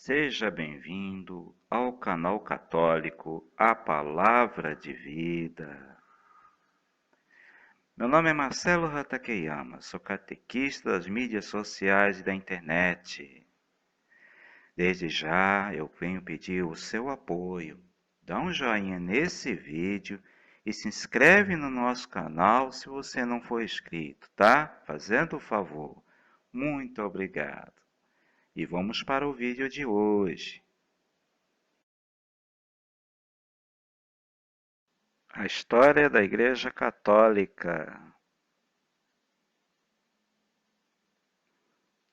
Seja bem-vindo ao canal católico A Palavra de Vida. Meu nome é Marcelo Hatakeyama, sou catequista das mídias sociais e da internet. Desde já eu venho pedir o seu apoio. Dá um joinha nesse vídeo e se inscreve no nosso canal se você não for inscrito, tá? Fazendo o favor. Muito obrigado. E vamos para o vídeo de hoje. A história da Igreja Católica.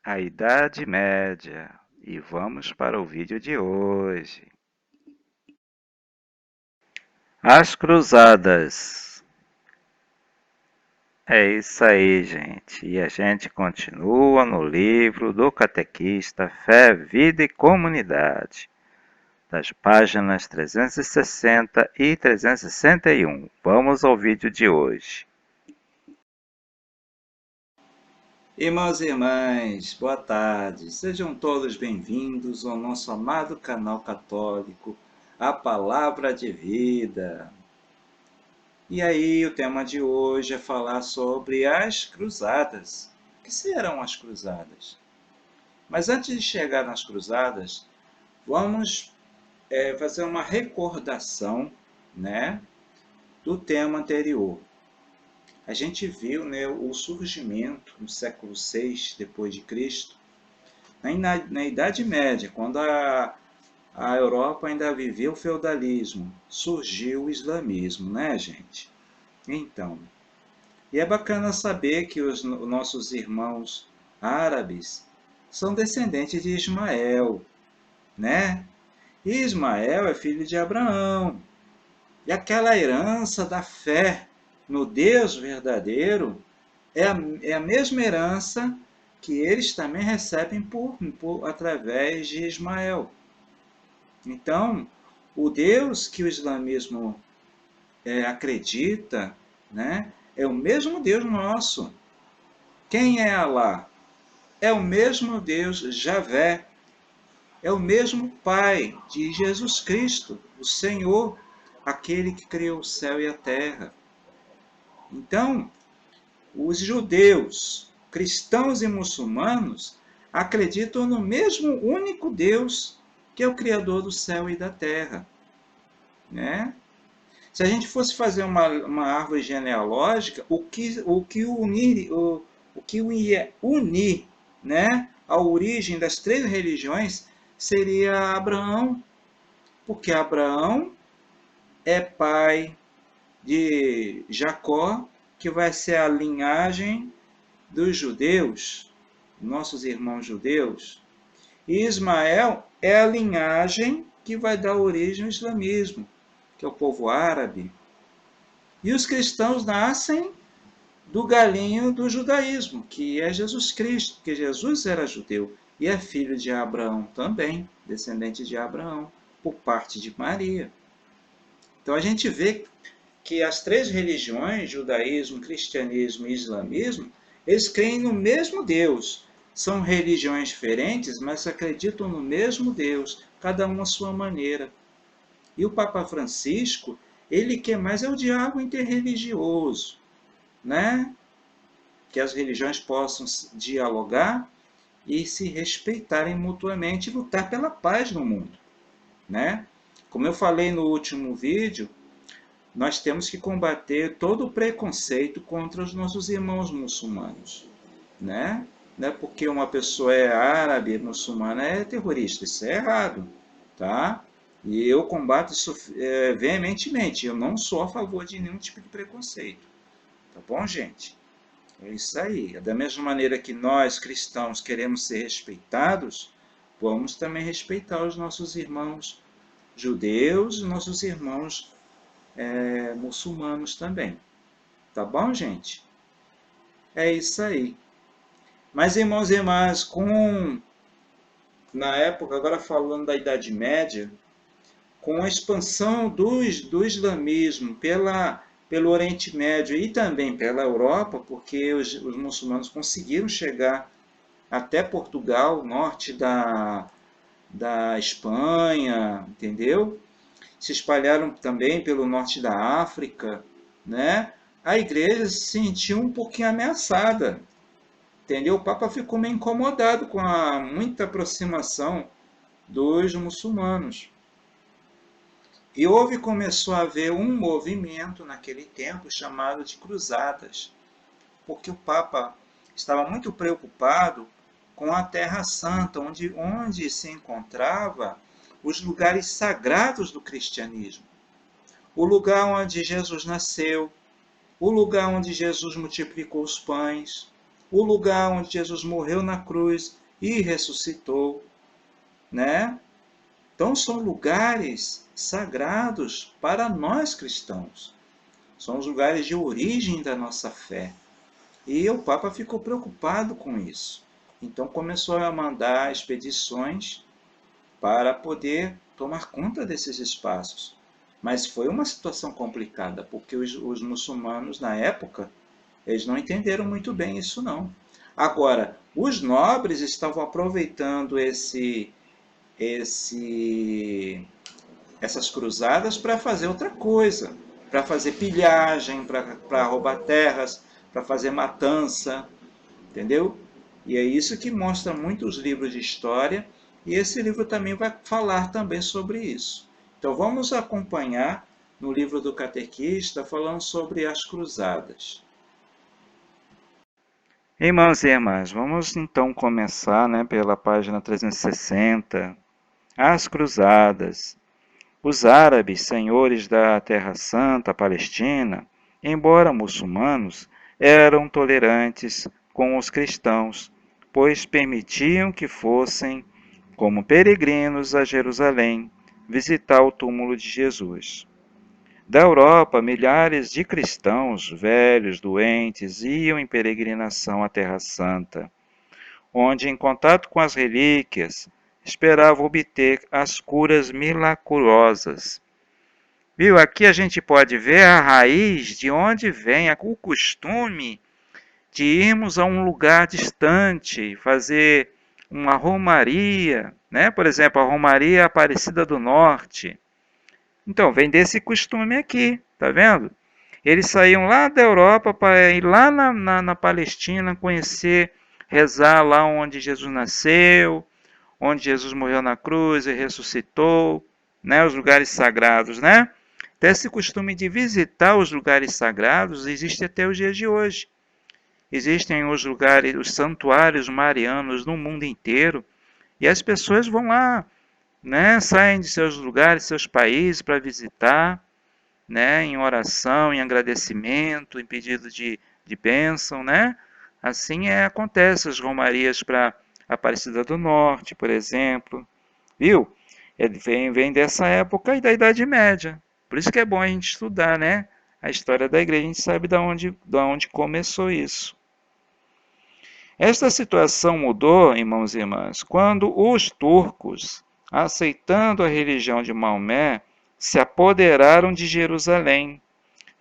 A Idade Média. E vamos para o vídeo de hoje. As Cruzadas. É isso aí, gente. E a gente continua no livro do Catequista Fé, Vida e Comunidade, das páginas 360 e 361. Vamos ao vídeo de hoje. Irmãos e irmãs, boa tarde. Sejam todos bem-vindos ao nosso amado canal católico, A Palavra de Vida. E aí, o tema de hoje é falar sobre as cruzadas. O que serão as cruzadas? Mas antes de chegar nas cruzadas, vamos fazer uma recordação, né, do tema anterior. A gente viu, né, o surgimento no século VI depois de Cristo, na Idade Média, quando a Europa ainda vivia o feudalismo, surgiu o islamismo, né, gente? Então, e é bacana saber que os nossos irmãos árabes são descendentes de Ismael, né? E Ismael é filho de Abraão. E aquela herança da fé no Deus verdadeiro é a mesma herança que eles também recebem através de Ismael. Então, o Deus que o islamismo acredita, né, é o mesmo Deus nosso. Quem é Alá? É o mesmo Deus Javé. É o mesmo Pai de Jesus Cristo, o Senhor, aquele que criou o céu e a terra. Então, os judeus, cristãos e muçulmanos acreditam no mesmo único Deus que é o Criador do céu e da terra, né? Se a gente fosse fazer uma árvore genealógica, o que ia unir, né, a origem das três religiões seria Abraão, porque Abraão é pai de Jacó, que vai ser a linhagem dos judeus, nossos irmãos judeus. E Ismael é a linhagem que vai dar origem ao islamismo, que é o povo árabe. E os cristãos nascem do galinho do judaísmo, que é Jesus Cristo, porque Jesus era judeu e é filho de Abraão também, descendente de Abraão, por parte de Maria. Então a gente vê que as três religiões, judaísmo, cristianismo e islamismo, eles creem no mesmo Deus. São religiões diferentes, mas acreditam no mesmo Deus, cada uma à sua maneira. E o Papa Francisco, ele quer mais é o diálogo interreligioso, né? Que as religiões possam dialogar e se respeitarem mutuamente e lutar pela paz no mundo, né? Como eu falei no último vídeo, nós temos que combater todo o preconceito contra os nossos irmãos muçulmanos, né? Não é porque uma pessoa é árabe, muçulmana, é terrorista, isso é errado, tá? E eu combato isso veementemente, eu não sou a favor de nenhum tipo de preconceito, tá bom, gente? É isso aí. Da mesma maneira que nós, cristãos, queremos ser respeitados, vamos também respeitar os nossos irmãos judeus, nossos irmãos muçulmanos também. Tá bom, gente? É isso aí. Mas, irmãos e irmãs, na época, agora falando da Idade Média, com a expansão do islamismo pelo Oriente Médio e também pela Europa, porque os muçulmanos conseguiram chegar até Portugal, norte da Espanha, entendeu? Se espalharam também pelo norte da África, né? A igreja se sentiu um pouquinho ameaçada, entendeu? O Papa ficou meio incomodado com a muita aproximação dos muçulmanos. E começou a haver um movimento naquele tempo chamado de cruzadas, porque o Papa estava muito preocupado com a Terra Santa, onde se encontrava os lugares sagrados do cristianismo. O lugar onde Jesus nasceu, o lugar onde Jesus multiplicou os pães, o lugar onde Jesus morreu na cruz e ressuscitou, né? Então são lugares sagrados para nós cristãos. São os lugares de origem da nossa fé. E o Papa ficou preocupado com isso. Então começou a mandar expedições para poder tomar conta desses espaços. Mas foi uma situação complicada, porque os muçulmanos, na época, eles não entenderam muito bem isso não. Agora, os nobres estavam aproveitando essas cruzadas para fazer outra coisa, para fazer pilhagem, para roubar terras, para fazer matança, entendeu? E é isso que mostra muito os livros de história, e esse livro também vai falar também sobre isso. Então vamos acompanhar no livro do Catequista falando sobre as cruzadas. Irmãos e irmãs, vamos então começar, pela página 360. As cruzadas. Os árabes, senhores da Terra Santa, Palestina, embora muçulmanos, eram tolerantes com os cristãos, pois permitiam que fossem, como peregrinos, a Jerusalém, visitar o túmulo de Jesus. Da Europa, milhares de cristãos, velhos, doentes, iam em peregrinação à Terra Santa, onde, em contato com as relíquias, esperavam obter as curas milagrosas. Viu? Aqui a gente pode ver a raiz de onde vem o costume de irmos a um lugar distante, fazer uma romaria, né? Por exemplo, a Romaria Aparecida do Norte. Então, vem desse costume aqui, tá vendo? Eles saíam lá da Europa para ir lá na Palestina, conhecer, rezar lá onde Jesus nasceu, onde Jesus morreu na cruz e ressuscitou, né? Os lugares sagrados, né? Então, esse costume de visitar os lugares sagrados existe até os dias de hoje. Existem os lugares, os santuários marianos no mundo inteiro, e as pessoas vão lá, né? Saem de seus lugares, seus países para visitar, né? Em oração, em agradecimento, em pedido de bênção, né? Assim acontece as romarias para Aparecida do Norte, por exemplo, viu? Ele vem dessa época e da Idade Média. Por isso que é bom a gente estudar, né? A história da igreja, a gente sabe de onde começou isso. Esta situação mudou, irmãos e irmãs, quando os turcos, aceitando a religião de Maomé, se apoderaram de Jerusalém.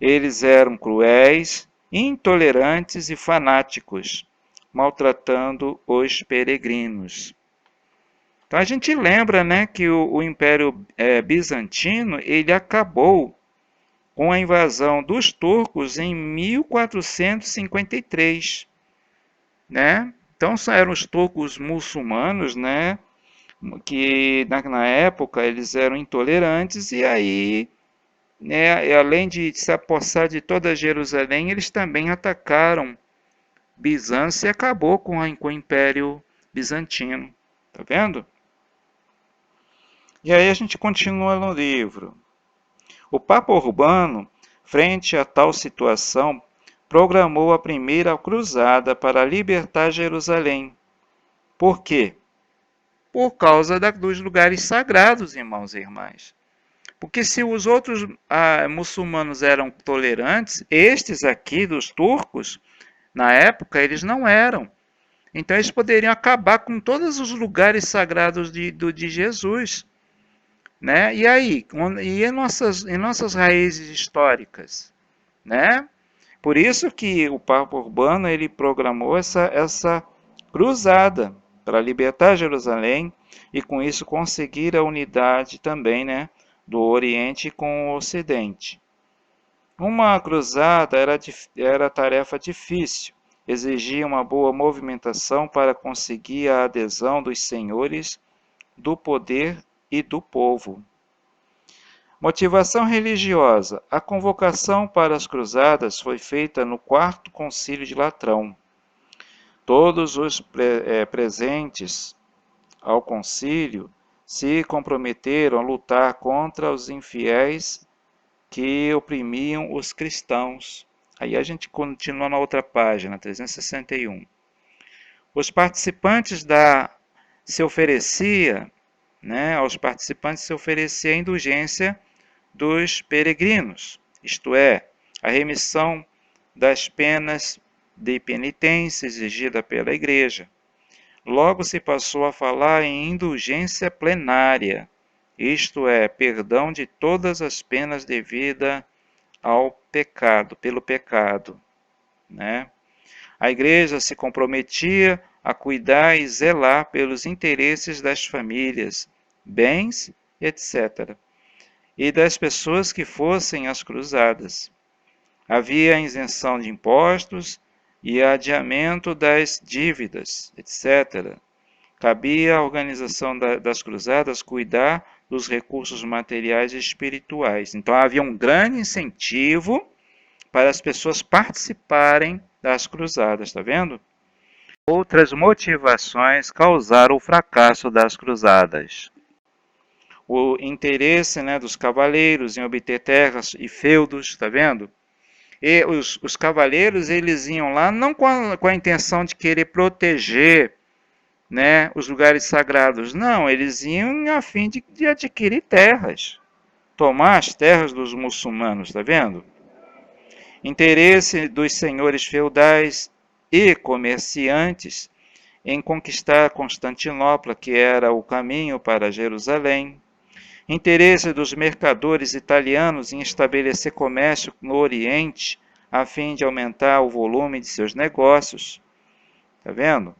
Eles eram cruéis, intolerantes e fanáticos, maltratando os peregrinos. Então a gente lembra, né, que o Império Bizantino ele acabou com a invasão dos turcos em 1453, né? Então eram os turcos muçulmanos, né, que na época eles eram intolerantes e aí, né, além de se apossar de toda Jerusalém, eles também atacaram Bizâncio e acabou com o Império Bizantino. Tá vendo? E aí a gente continua no livro. O Papa Urbano, frente a tal situação, programou a primeira cruzada para libertar Jerusalém. Por quê? Por causa dos lugares sagrados, irmãos e irmãs. Porque se os outros muçulmanos eram tolerantes, estes aqui dos turcos, na época, eles não eram. Então eles poderiam acabar com todos os lugares sagrados de Jesus. Né? E aí, em nossas raízes históricas, né? Por isso que o Papa Urbano ele programou essa cruzada, para libertar Jerusalém e com isso conseguir a unidade também, né, do Oriente com o Ocidente. Uma cruzada era tarefa difícil, exigia uma boa movimentação para conseguir a adesão dos senhores do poder e do povo. Motivação religiosa. A convocação para as cruzadas foi feita no Quarto Concílio de Latrão. Todos os presentes ao concílio se comprometeram a lutar contra os infiéis que oprimiam os cristãos. Aí a gente continua na outra página, 361. Os participantes se oferecia, né, aos participantes se oferecia a indulgência dos peregrinos, isto é, a remissão das penas de penitência exigida pela Igreja. Logo se passou a falar em indulgência plenária, isto é, perdão de todas as penas devidas ao pecado, pelo pecado, né? A Igreja se comprometia a cuidar e zelar pelos interesses das famílias, bens, etc., e das pessoas que fossem às cruzadas. Havia isenção de impostos e adiamento das dívidas, etc. Cabia à organização das cruzadas cuidar dos recursos materiais e espirituais. Então havia um grande incentivo para as pessoas participarem das cruzadas, está vendo? Outras motivações causaram o fracasso das cruzadas. O interesse, né, dos cavaleiros em obter terras e feudos, está vendo? E os cavaleiros, eles iam lá não com a intenção de querer proteger, né, os lugares sagrados, não, eles iam a fim de adquirir terras, tomar as terras dos muçulmanos, está vendo? Interesse dos senhores feudais e comerciantes em conquistar Constantinopla, que era o caminho para Jerusalém. Interesse dos mercadores italianos em estabelecer comércio no Oriente, a fim de aumentar o volume de seus negócios. Está vendo?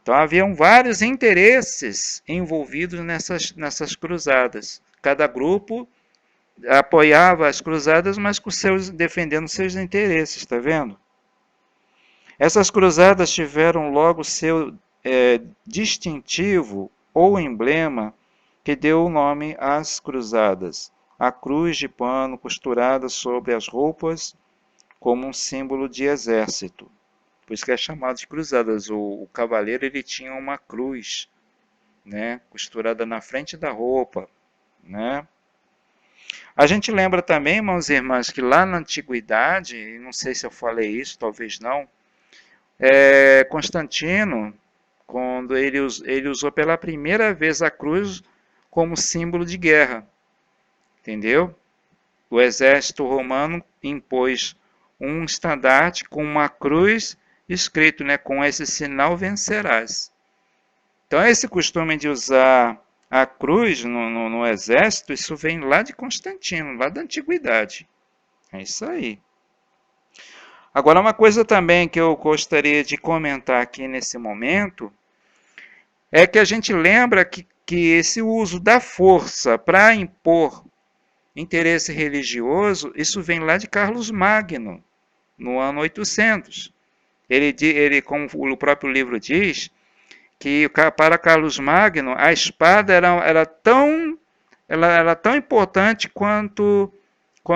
Então haviam vários interesses envolvidos nessas cruzadas. Cada grupo apoiava as cruzadas, mas defendendo seus interesses, está vendo? Essas cruzadas tiveram logo seu distintivo ou emblema que deu o nome às cruzadas. A cruz de pano costurada sobre as roupas como um símbolo de exército. Por isso que é chamado de cruzadas. O cavaleiro ele tinha uma cruz, né, costurada na frente da roupa, né? A gente lembra também, irmãos e irmãs, que lá na antiguidade, não sei se eu falei isso, talvez não, Constantino, quando ele usou pela primeira vez a cruz como símbolo de guerra, entendeu? O exército romano impôs um estandarte com uma cruz escrito, né, com esse sinal vencerás. Então esse costume de usar a cruz no exército, isso vem lá de Constantino, lá da antiguidade. É isso aí. Agora uma coisa também que eu gostaria de comentar aqui nesse momento é que a gente lembra que esse uso da força para impor interesse religioso, isso vem lá de Carlos Magno, no ano 800. Ele, como o próprio livro diz, que para Carlos Magno a espada era tão importante quanto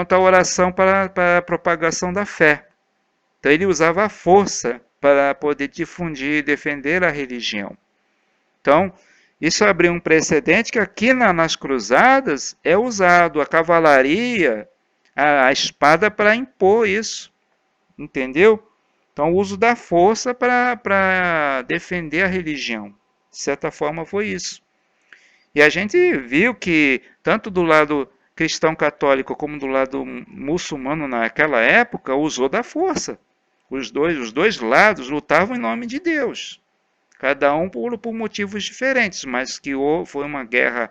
a oração para a propagação da fé. Então ele usava a força para poder difundir e defender a religião. Então, isso abriu um precedente que aqui nas cruzadas é usado a cavalaria, a espada para impor isso. Entendeu? Então, o uso da força para defender a religião. De certa forma, foi isso. E a gente viu que, tanto do lado cristão católico como do lado muçulmano naquela época, usou da força. Os dois lados lutavam em nome de Deus. Cada um por motivos diferentes, mas que foi uma guerra,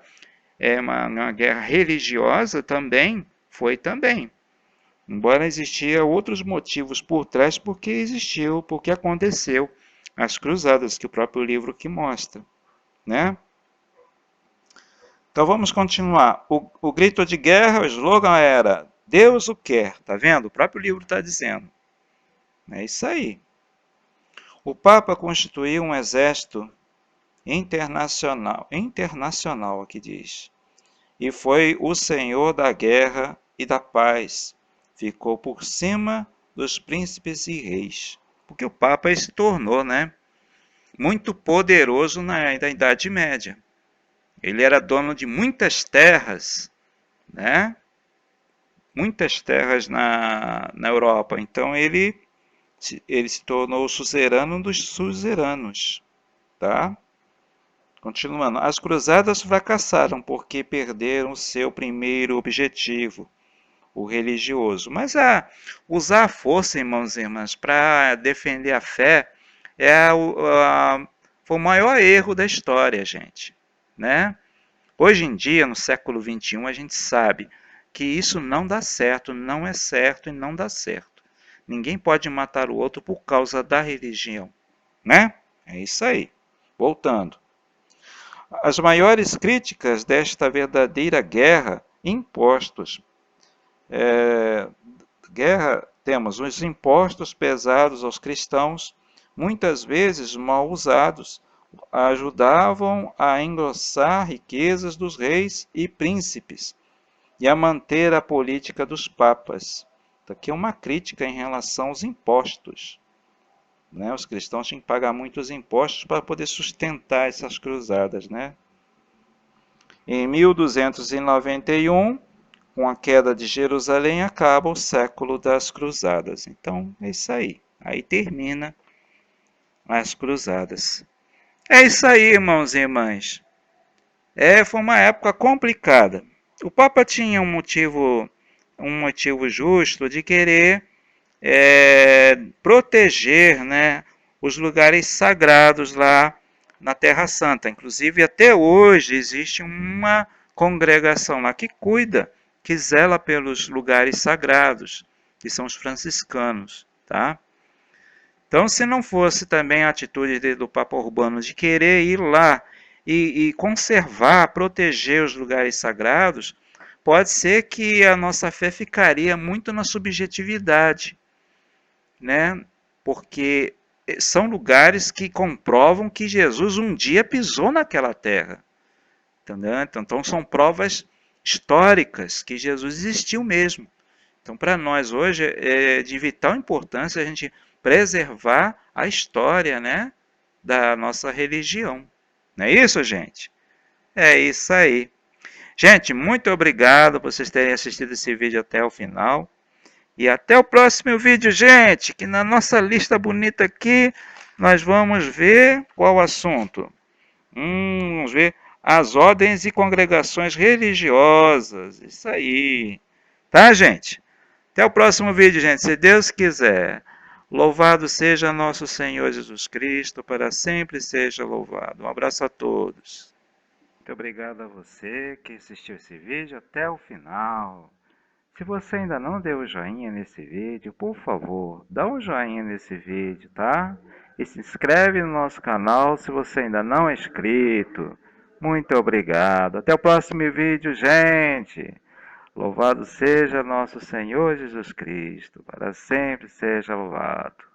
uma guerra religiosa também, foi também. Embora existiam outros motivos por trás, porque existiu, porque aconteceu as cruzadas, que o próprio livro que mostra, né? Então vamos continuar. O grito de guerra, o slogan era Deus o quer, tá vendo? O próprio livro está dizendo. É isso aí. O Papa constituiu um exército internacional aqui diz, e foi o senhor da guerra e da paz, ficou por cima dos príncipes e reis, porque o Papa se tornou, né, muito poderoso na Idade Média. Ele era dono de muitas terras, né, muitas terras na Europa, então ele se tornou o suzerano dos suzeranos, tá? Continuando, as cruzadas fracassaram porque perderam seu primeiro objetivo, o religioso. Mas usar a força, irmãos e irmãs, para defender a fé foi o maior erro da história, gente. Né? Hoje em dia, no século XXI, a gente sabe que isso não dá certo, não é certo e não dá certo. Ninguém pode matar o outro por causa da religião. Né? É isso aí. Voltando. As maiores críticas desta verdadeira guerra, impostos. Temos os impostos pesados aos cristãos, muitas vezes mal usados, ajudavam a engrossar riquezas dos reis e príncipes e a manter a política dos papas. Então, aqui é uma crítica em relação aos impostos. Né? Os cristãos tinham que pagar muitos impostos para poder sustentar essas cruzadas. Né? Em 1291, com a queda de Jerusalém, acaba o século das cruzadas. Então, é isso aí. Aí termina as cruzadas. É isso aí, irmãos e irmãs. Foi uma época complicada. O Papa tinha um motivo justo de querer proteger, né, os lugares sagrados lá na Terra Santa. Inclusive, até hoje existe uma congregação lá que cuida, que zela pelos lugares sagrados, que são os franciscanos, tá? Então, se não fosse também a atitude do Papa Urbano de querer ir lá e conservar, proteger os lugares sagrados, pode ser que a nossa fé ficaria muito na subjetividade, né? Porque são lugares que comprovam que Jesus um dia pisou naquela terra. Entendeu? Então são provas históricas que Jesus existiu mesmo. Então para nós hoje é de vital importância a gente preservar a história, né, da nossa religião. Não é isso, gente? É isso aí. Gente, muito obrigado por vocês terem assistido esse vídeo até o final. E até o próximo vídeo, gente, que na nossa lista bonita aqui, nós vamos ver qual assunto. Vamos ver as ordens e congregações religiosas. Isso aí. Tá, gente? Até o próximo vídeo, gente, se Deus quiser. Louvado seja nosso Senhor Jesus Cristo, para sempre seja louvado. Um abraço a todos. Muito obrigado a você que assistiu esse vídeo até o final. Se você ainda não deu o joinha nesse vídeo, por favor, dá um joinha nesse vídeo, tá? E se inscreve no nosso canal se você ainda não é inscrito. Muito obrigado. Até o próximo vídeo, gente. Louvado seja nosso Senhor Jesus Cristo, para sempre seja louvado.